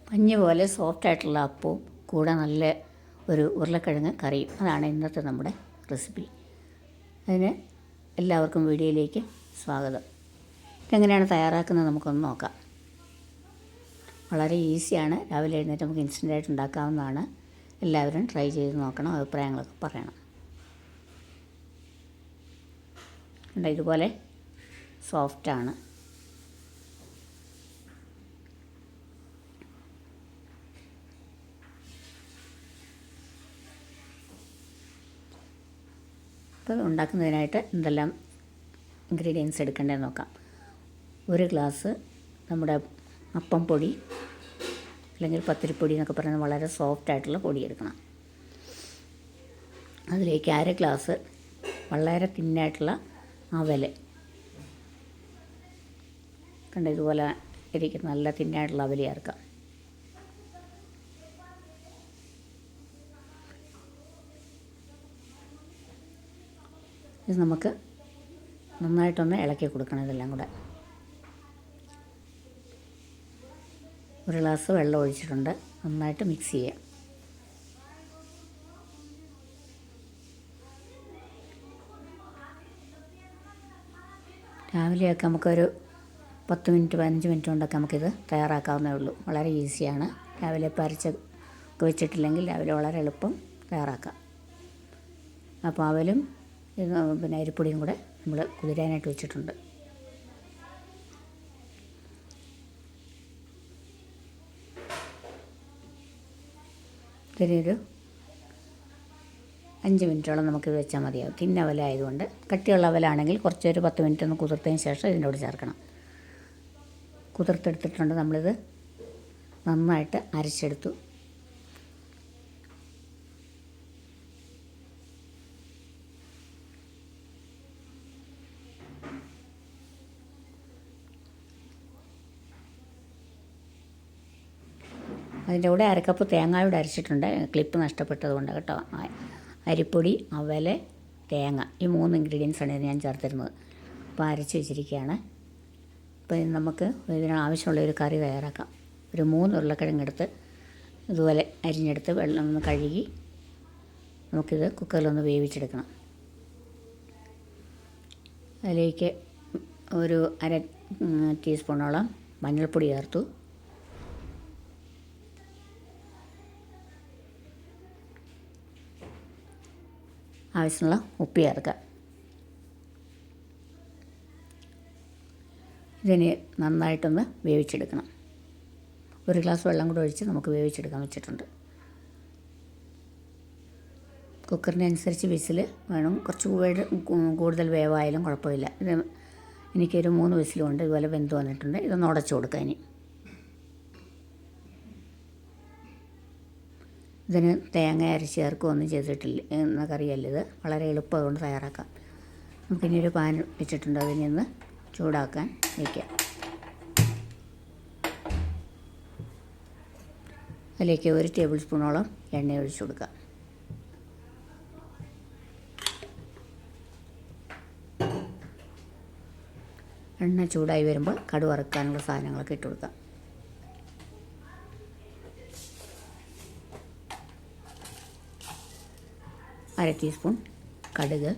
പഞ്ഞി പോലെ സോഫ്റ്റായിട്ടുള്ള അപ്പവും കൂടെ നല്ല ഒരു ഉരുളക്കിഴങ്ങ് കറിയും. അതാണ് ഇന്നത്തെ നമ്മുടെ റെസിപ്പി. അതിന് എല്ലാവർക്കും വീഡിയോയിലേക്ക് സ്വാഗതം. ഇതെങ്ങനെയാണ് തയ്യാറാക്കുന്നത് നമുക്കൊന്ന് നോക്കാം. വളരെ ഈസിയാണ്. രാവിലെ എഴുന്നേറ്റ് നമുക്ക് ഇൻസ്റ്റൻ്റായിട്ട് ഉണ്ടാക്കാവുന്നതാണ്. എല്ലാവരും ട്രൈ ചെയ്ത് നോക്കണം, അഭിപ്രായങ്ങളൊക്കെ പറയണം. ഇതുപോലെ സോഫ്റ്റാണ്. അപ്പോൾ ഉണ്ടാക്കുന്നതിനായിട്ട് എന്തെല്ലാം ഇൻഗ്രീഡിയൻസ് എടുക്കേണ്ടതെന്ന് നോക്കാം. ഒരു ഗ്ലാസ് നമ്മുടെ അപ്പം പൊടി അല്ലെങ്കിൽ പത്തിരിപ്പൊടി എന്നൊക്കെ പറയുന്നത് വളരെ സോഫ്റ്റായിട്ടുള്ള പൊടി എടുക്കണം. അതിലേക്ക് 1/2 ഗ്ലാസ് വളരെ തിന്നായിട്ടുള്ള അവൽ. കണ്ട ഇതുപോലെ ഇരിക്കുന്ന നല്ല തിന്നായിട്ടുള്ള അവൽ ചേർക്കാം. ഇത് നമുക്ക് നന്നായിട്ടൊന്ന് ഇളക്കി കൊടുക്കണം. ഇതെല്ലാം കൂടെ 1 ഗ്ലാസ് വെള്ളം ഒഴിച്ചിട്ടുണ്ട്. നന്നായിട്ട് മിക്സ് ചെയ്യാം. രാവിലെയൊക്കെ നമുക്കൊരു 10 മിനിറ്റ് 15 മിനിറ്റ് കൊണ്ടൊക്കെ നമുക്കിത് തയ്യാറാക്കാവുന്നേ ഉള്ളൂ. വളരെ ഈസിയാണ്. രാവിലെ ഇപ്പോൾ അരച്ചൊക്കെ വെച്ചിട്ടില്ലെങ്കിൽ രാവിലെ വളരെ എളുപ്പം തയ്യാറാക്കാം. അപ്പോൾ അവലും പിന്നെ അരിപ്പൊടിയും കൂടെ നമ്മൾ കുതിരാനായിട്ട് വെച്ചിട്ടുണ്ട്. ഇതിനൊരു 5 മിനിറ്റോളം നമുക്കിത് വെച്ചാൽ മതിയാവും. തിന്നവലായതുകൊണ്ട്. കട്ടിയുള്ള അവലാണെങ്കിൽ കുറച്ചൊരു 10 മിനിറ്റ് ഒന്ന് കുതിർത്തതിന് ശേഷം ഇതിൻ്റെ കൂടെ ചേർക്കണം. കുതിർത്തെടുത്തിട്ടുണ്ട്. നമ്മളിത് നന്നായിട്ട് അരച്ചെടുത്തു. അതിൻ്റെ കൂടെ 1/2 കപ്പ് തേങ്ങയോടെ അരച്ചിട്ടുണ്ട്. ക്ലിപ്പ് നഷ്ടപ്പെട്ടതുകൊണ്ട് കേട്ടോ. അരിപ്പൊടി, അവൽ, തേങ്ങ, ഈ 3 ഇൻഗ്രീഡിയൻസാണ് ഇത് ഞാൻ ചേർത്തിരുന്നത്. അപ്പോൾ അരച്ച് വെച്ചിരിക്കുകയാണ്. അപ്പോൾ നമുക്ക് ഇതിനാവശ്യമുള്ള ഒരു കറി തയ്യാറാക്കാം. ഒരു 3 ഉരുളക്കിഴങ്ങെടുത്ത് ഇതുപോലെ അരിഞ്ഞെടുത്ത് വെള്ളം ഒന്ന് കഴുകി നമുക്കിത് കുക്കറിലൊന്ന് വേവിച്ചെടുക്കണം. അതിലേക്ക് ഒരു 1/2 ടീസ്പൂണോളം മഞ്ഞൾപ്പൊടി ചേർത്തു. ആവശ്യമുള്ള ഉപ്പ് ചേർക്കാം. ഇതിന് നന്നായിട്ടൊന്ന് വേവിച്ചെടുക്കണം. 1 ഗ്ലാസ് വെള്ളം കൂടെ ഒഴിച്ച് നമുക്ക് വേവിച്ചെടുക്കാൻ വെച്ചിട്ടുണ്ട്. കുക്കറിനനുസരിച്ച് വിസിൽ വേണം. കുറച്ച് കൂടുതൽ വേവായാലും കുഴപ്പമില്ല. ഇത് എനിക്കൊരു 3 വിസിലുണ്ട്. ഇതുപോലെ വെന്ത് വന്നിട്ടുണ്ട്. ഇതൊന്ന് ഉടച്ചു കൊടുക്കാം. ഇനി ഇതിന് തേങ്ങ അരച്ച് ചേർക്കുകയൊന്നും ചെയ്തിട്ടില്ല എന്ന കറിയല്ല ഇത്. വളരെ എളുപ്പം അതുകൊണ്ട് തയ്യാറാക്കാം. നമുക്കിനി ഒരു പാൻ വെച്ചിട്ടുണ്ട്. അതിനെ ഒന്ന് ചൂടാക്കാൻ വയ്ക്കാം. അതിലേക്ക് 1 ടേബിൾ സ്പൂണോളം എണ്ണ ഒഴിച്ചു കൊടുക്കാം. എണ്ണ ചൂടായി വരുമ്പോൾ കടുക് വറുക്കാനുള്ള സാധനങ്ങളൊക്കെ ഇട്ട് കൊടുക്കാം. അര ടീസ്പൂൺ കടുക്,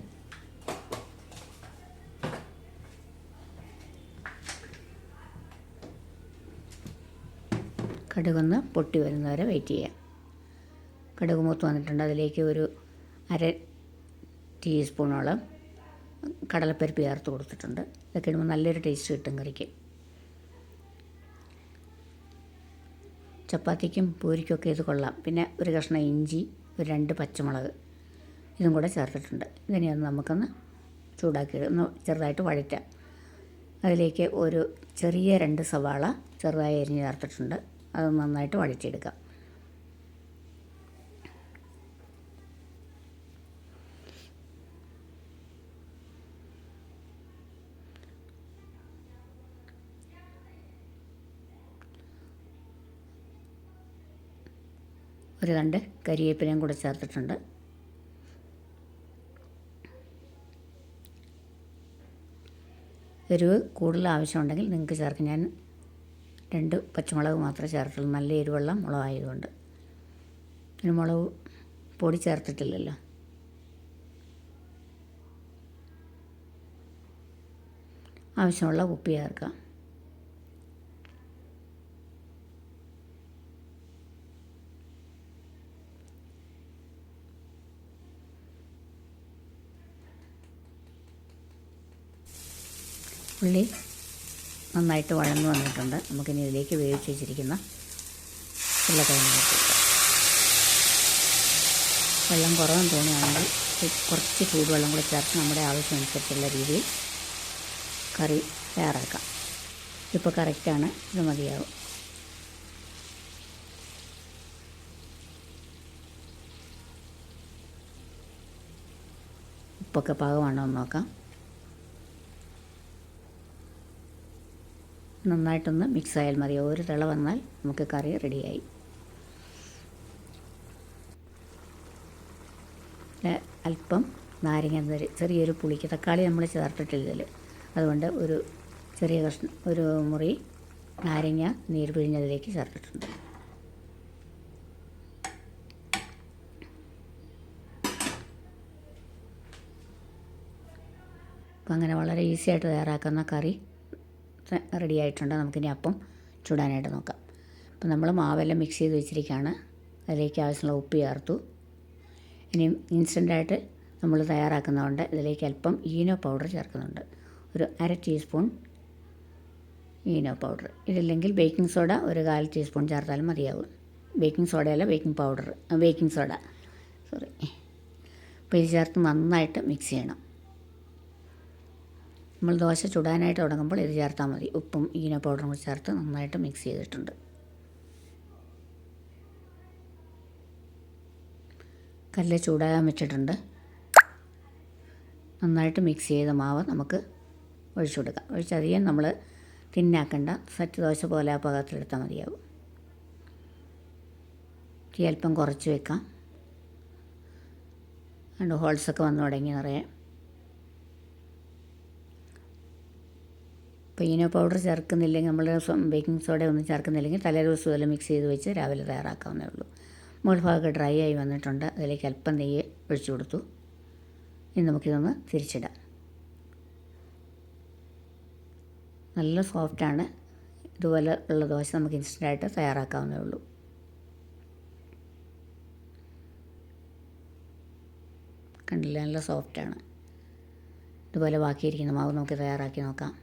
കടുകൊന്ന് പൊട്ടി വരുന്നവരെ വെയിറ്റ് ചെയ്യാം. കടുക് മൂത്ത് വന്നിട്ടുണ്ട്. അതിലേക്ക് ഒരു 1/2 ടീസ്പൂണോളം കടലപ്പരിപ്പ് ചേർത്ത് കൊടുത്തിട്ടുണ്ട്. ഇതൊക്കെ ഇടുമ്പോൾ നല്ലൊരു ടേസ്റ്റ് കിട്ടും കറിക്ക്. ചപ്പാത്തിക്കും പൂരിക്കൊക്കെ ഇത് കൊള്ളാം. പിന്നെ ഒരു കഷ്ണം ഇഞ്ചി, ഒരു 2 പച്ചമുളക് ഇതും കൂടെ ചേർത്തിട്ടുണ്ട്. ഇതിനെ ഒന്ന് നമുക്കൊന്ന് ചൂടാക്കി ഒന്ന് ചെറുതായിട്ട് വഴറ്റാം. അതിലേക്ക് ഒരു ചെറിയ 2 സവാള ചെറുതായി അരിഞ്ഞ് ചേർത്തിട്ടുണ്ട്. അത് നന്നായിട്ട് വഴറ്റിയെടുക്കാം. ഒരു 2 കരിവേപ്പിലയും കൂടെ ചേർത്തിട്ടുണ്ട്. എരിവ് കൂടുതൽ ആവശ്യമുണ്ടെങ്കിൽ നിങ്ങൾക്ക് ചേർക്കാം. ഞാൻ 2 പച്ചമുളക് മാത്രമേ ചേർത്തുള്ളൂ, നല്ല എരിവുള്ള മുളകായതുകൊണ്ട്. പിന്നെ മുളക് പൊടി ചേർത്തിട്ടില്ലല്ലോ. ആവശ്യമുള്ള ഉപ്പ് ചേർക്കാം. ഉള്ളി നന്നായിട്ട് വഴന്നു വന്നിട്ടുണ്ട്. നമുക്കിനി ഇതിലേക്ക് വേവിച്ച് വെച്ചിരിക്കുന്ന ഉരുളക്കിഴങ്ങ് ചേർക്കാം. വെള്ളം കുറവെന്ന് തോന്നുകയാണെങ്കിൽ കുറച്ച് ചൂടുവെള്ളം കൂടി ചേർത്ത് നമ്മുടെ ആവശ്യമനുസരിച്ചുള്ള രീതിയിൽ കറി തയ്യാറാക്കാം. ഇപ്പോൾ കറക്റ്റാണ്, ഇത് മതിയാവും. ഉപ്പൊക്കെ പാകമാണോ എന്ന് നോക്കാം. നന്നായിട്ടൊന്ന് മിക്സ് ആയാൽ മതി. ഒരു തിള വന്നാൽ നമുക്ക് കറി റെഡിയായി. അല്പം നാരങ്ങ, ചെറിയൊരു പുളിക്ക്, തക്കാളി നമ്മൾ ചേർത്തിട്ടില്ല ഇതിൽ, അതുകൊണ്ട് ഒരു ചെറിയ കഷ്ണം, ഒരു മുറി നാരങ്ങ നീര് പിഴിഞ്ഞതിലേക്ക് ചേർത്തിട്ടുണ്ട്. അപ്പം അങ്ങനെ വളരെ ഈസി ആയിട്ട് തയ്യാറാക്കുന്ന കറി റെഡി ആയിട്ടുണ്ട്. നമുക്കിനി അപ്പം ചുടാനായിട്ട് നോക്കാം. അപ്പം നമ്മൾ മാവെല്ലാം മിക്സ് ചെയ്ത് വെച്ചിരിക്കുകയാണ്. അതിലേക്ക് ആവശ്യമുള്ള ഉപ്പ് ചേർത്തു. ഇനി ഇൻസ്റ്റൻ്റായിട്ട് നമ്മൾ തയ്യാറാക്കുന്നതുകൊണ്ട് ഇതിലേക്ക് അല്പം ഈനോ പൗഡർ ചേർക്കുന്നുണ്ട്. ഒരു 1/2 ടീസ്പൂൺ ഈനോ പൗഡർ. ഇതില്ലെങ്കിൽ ബേക്കിംഗ് സോഡ ഒരു 1/4 ടീസ്പൂൺ ചേർത്താലും മതിയാവും. ബേക്കിംഗ് സോഡയല്ല, ബേക്കിംഗ് സോഡ. അപ്പോൾ ഇത് ചേർത്ത് നന്നായിട്ട് മിക്സ് ചെയ്യണം. നമ്മൾ ദോശ ചുടാനായിട്ട് തുടങ്ങുമ്പോൾ ഇത് ചേർത്താൽ മതി. ഉപ്പും ഈനോ പൗഡറും കൂടി ചേർത്ത് നന്നായിട്ട് മിക്സ് ചെയ്തിട്ടുണ്ട്. കല്ല് ചൂടാകാൻ വെച്ചിട്ടുണ്ട്. നന്നായിട്ട് മിക്സ് ചെയ്ത മാവ് നമുക്ക് ഒഴിച്ചു കൊടുക്കാം. ഒഴിച്ചധികം നമ്മൾ തിന്നാക്കണ്ട, സെറ്റ് ദോശ പോലെ ആ പാകത്തിലെടുത്താൽ മതിയാവും. തീ അല്പം കുറച്ച് വെക്കാം. രണ്ട് ഹോൾസൊക്കെ വന്നു തുടങ്ങി നിറയെ. ഇപ്പോൾ ഈനോ പൗഡർ ചേർക്കുന്നില്ലെങ്കിൽ, നമ്മൾ ബേക്കിംഗ് സോഡ ഒന്നും ചേർക്കുന്നില്ലെങ്കിൽ തലേദിവസം ഇതെല്ലാം മിക്സ് ചെയ്ത് വെച്ച് രാവിലെ തയ്യാറാക്കാവുന്നേ ഉള്ളൂ. മുകൾ ഭാഗമൊക്കെ ഡ്രൈ ആയി വന്നിട്ടുണ്ട്. അതിലേക്ക് അല്പം നെയ്യ് ഒഴിച്ചു കൊടുത്തു. ഇനി നമുക്കിതൊന്ന് തിരിച്ചിടാം. നല്ല സോഫ്റ്റാണ്. ഇതുപോലെ ഉള്ള ദോശ നമുക്ക് ഇൻസ്റ്റൻ്റായിട്ട് തയ്യാറാക്കാവുന്നേ ഉള്ളൂ. കണ്ടില്ല, നല്ല സോഫ്റ്റാണ്. ഇതുപോലെ ബാക്കിയിരിക്കുന്ന മാവ് നമുക്ക് തയ്യാറാക്കി നോക്കാം.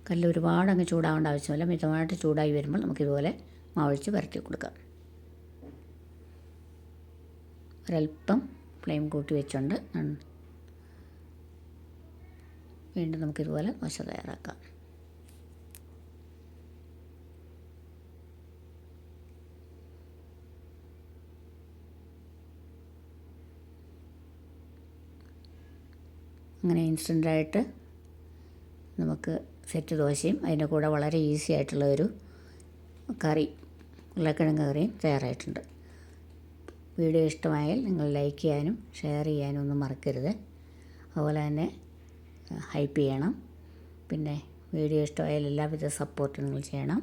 കല്ല് ഒരുപാട് അങ്ങ് ചൂടാവേണ്ട ആവശ്യമില്ല. മിതമായിട്ട് ചൂടായി വരുമ്പോൾ നമുക്കിതുപോലെ മാവൊഴിച്ച് പരത്തി കൊടുക്കാം. ഒരല്പം ഫ്ലെയിം കൂട്ടി വെച്ചുകൊണ്ട് വീണ്ടും നമുക്കിതുപോലെ ദോശ തയ്യാറാക്കാം. അങ്ങനെ ഇൻസ്റ്റൻ്റായിട്ട് നമുക്ക് സെറ്റ് ദോശയും അതിൻ്റെ കൂടെ വളരെ ഈസി ആയിട്ടുള്ള ഒരു കറി, ഉരുളക്കിഴങ്ങ് കറിയും തയ്യാറായിട്ടുണ്ട്. വീഡിയോ ഇഷ്ടമായാൽ നിങ്ങൾ ലൈക്ക് ചെയ്യാനും ഷെയർ ചെയ്യാനും ഒന്നും മറക്കരുത്. അതുപോലെ തന്നെ ഹൈപ്പ് ചെയ്യണം. പിന്നെ വീഡിയോ ഇഷ്ടമായാൽ എല്ലാവിധ സപ്പോർട്ടും നിങ്ങൾ ചെയ്യണം.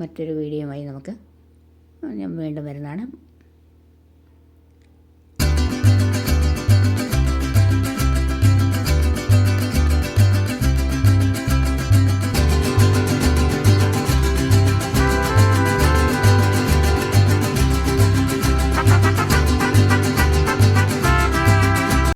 മറ്റൊരു വീഡിയോയുമായി നമുക്ക് ഞാൻ വീണ്ടും വരുന്നതാണ്.